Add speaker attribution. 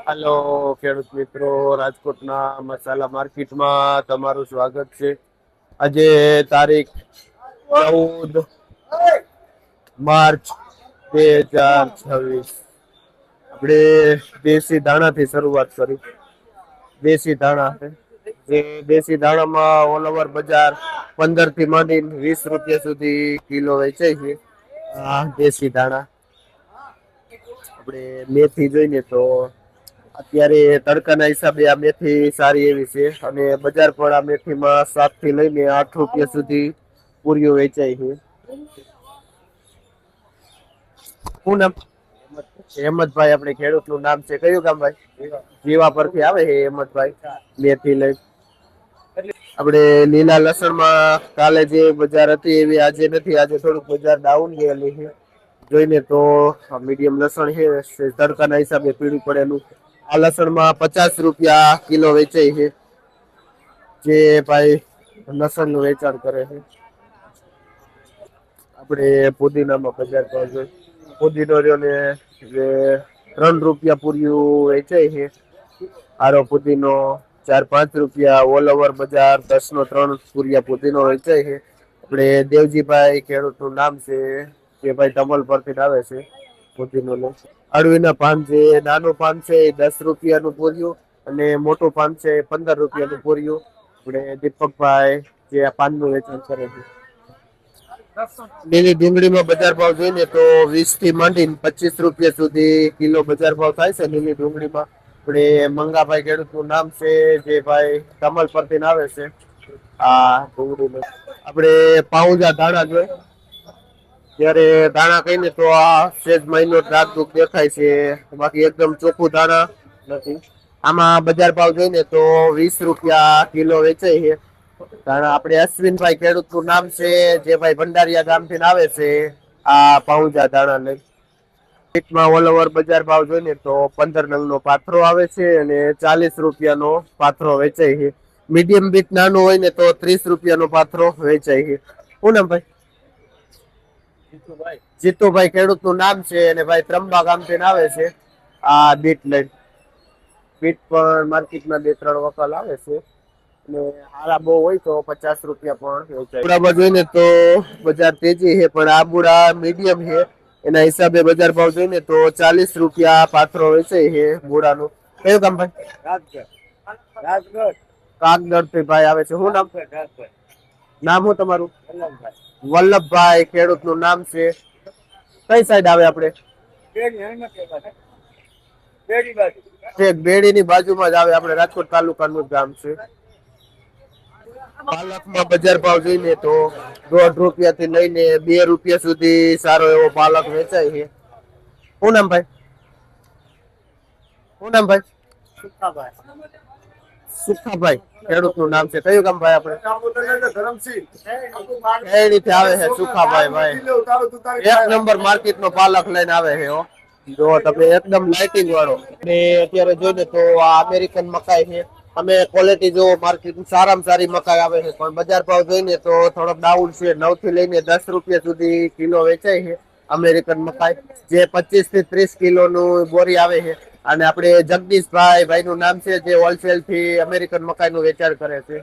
Speaker 1: હાલો ખેડૂત મિત્રો, રાજકોટના મસાલા માર્કેટમાં તમારું સ્વાગત છે. આજે તારીખ 14 માર્ચ 2026. આપણે દેશી ધાણાથી શરૂઆત કરી. દેશી ધાણા જે દેશી ધાણામાં ઓલ ઓવર બજાર 15 થી માંડીને 20 રૂપિયા સુધી કિલો વેચાય છે. આ દેશી ધાણા. આપણે મેથી જોઈએ તો અત્યારે તડકાના હિસાબે આ મેથી સારી એવી છે અને બજાર પણ આ મેથીમાં 7 થી લઈને 8 રૂપિયા સુધી પૂરીઓ વેચાય છે. શું નામ? હેમંતભાઈ આપણે ખેડૂત નું નામ છે. કયું ગામ ભાઈ? જીવા પરથી આવે છે હેમંતભાઈ. મેથી લઈ આપણે લીલા લસણમાં કાલે જે બજાર હતી એવી આજે નથી. આજે થોડુંક બજાર ડાઉન ગયેલી છે. જોઈને તો મીડિયમ લસણ છે, તડકાના હિસાબે પીળું પડેલું. આ લસણમાં 50 રૂપિયા કિલો વેચાય છે. જે ભાઈ લસણ નું વેચાણ કરે છે. આપણે પુદીનામાં બજાર ભાવ જોઈએ. પુદીનો રહ્યો ને જે 3 રૂપિયા પૂર્યું વેચાય છે. આરો પુદીનો 4-5 રૂપિયા. ઓલ ઓવર બજાર 10 નો 3 પૂરિયા પુદીનો વેચાય છે. આપણે દેવજીભાઈ ખેડૂત નું નામ છે, જે ભાઈ તમલ પરથી આવે છે. પુદીનો નો અળવીના પાન છે, નાનું પાન છે 10 રૂપિયાનું પૂર્યું અને મોટું પાન છે 15 રૂપિયાનું પૂર્યું. આપણે દીપકભાઈ જે આ પાનનું વેચાણ કરે છે. લીલી ડુંગળીમાં બજાર ભાવ જોઈએ તો 20 થી માંડીને 25 રૂપિયા સુધી કિલો બજાર ભાવ થાય છે લીલી ડુંગળીમાં. આપણે મંગાભાઈ ખેડૂત નું નામ છે, જે ભાઈ કમલ પરથી આવે છે. આ ડુંગળી આપણે પાઉજા ધાણા જોઈએ. ત્યારે ધાણા કહીને તો આ સેજ મહિનો ડાગડુગ દેખાય છે, બાકી એકદમ ચોખ્ખું ધાણા નથી. આમાં બજાર ભાવ જોઈને તો 20 રૂપિયા કિલો વેચાય છે. આપણે અશ્વિનભાઈ ખેડૂત નું નામ છે, જે ભાઈ ભંડારિયા ગામથી આવે છે. આ પાઉજા ધાણા લઈ બીટમાં ઓલ ઓવર બજાર ભાવ જોઈને તો 15 નંગ નો પાથરો આવે છે અને 40 રૂપિયાનો પાથરો વેચાય છે. મીડિયમ બીટ નાનું હોય ને તો 30 રૂપિયાનો પાથરો વેચાય છે. શું નામ ભાઈ? જીતુભાઈ ખેડૂત નું નામ છે અને ભાઈ ત્રંબા ગામથી આવે છે. આ બીટ લઈ બીટ પણ માર્કેટમાં 2-3 વકલ આવે છે અને હારા બહુ હોય તો 50 રૂપિયા પણ વેચાય. બુડામાં જોઈને તો બજાર તેજી છે, પણ આ બુડા મીડિયમ છે. એના હિસાબે બજાર ભાવ જોઈને તો 40 રૂપિયા પાથરો વેચાય છે બુડાનું. કયું ગામ ભાઈ? કાગગઢ થી ભાઈ આવે છે. શું નામ? નામ શું તમારું? વલ્લભભાઈ ખેડૂત નું નામ છે. કઈ સાઈડ આવે? આપણે બેડી ની બાજુમાં જ આવે. આપણે રાજકોટ તાલુકાનું ગામ છે. પાલકમાં બજાર ભાવ જોઈએ તો 1.5 રૂપિયા થી લઈને 2 રૂપિયા સુધી સારો એવો પાલક વેચાય છે. શું નામ ભાઈ? શું નામ ભાઈ? સુખાભાઈ ખેડૂત નું નામ છે. કયું ગામ ભાઈ? આપણે આવે છે સુખાભાઈ. ભાઈ 1 નંબર માર્કેટ નો પાલક લઈને આવે છે. જો તમે એકદમ લાઇટિંગ વાળો. અત્યારે જોઈને તો આ અમેરિકન મકાઈ છે. અમે ક્વોલિટી જો માર્કેટ સારામાં સારી મકાઈ આવે છે, પણ બજાર ભાવ જોઈને તો થોડોક ડાઉન છે. 9 થી લઈને 10 રૂપિયા સુધી કિલો વેચાય છે અમેરિકન મકાઈ, જે 25 થી 30 કિલો નું બોરી આવે છે. અને આપણે જગદીશભાઈ ભાઈ નું નામ છે, જે હોલસેલ થી અમેરિકન મકાઈ નું વેચાણ કરે છે.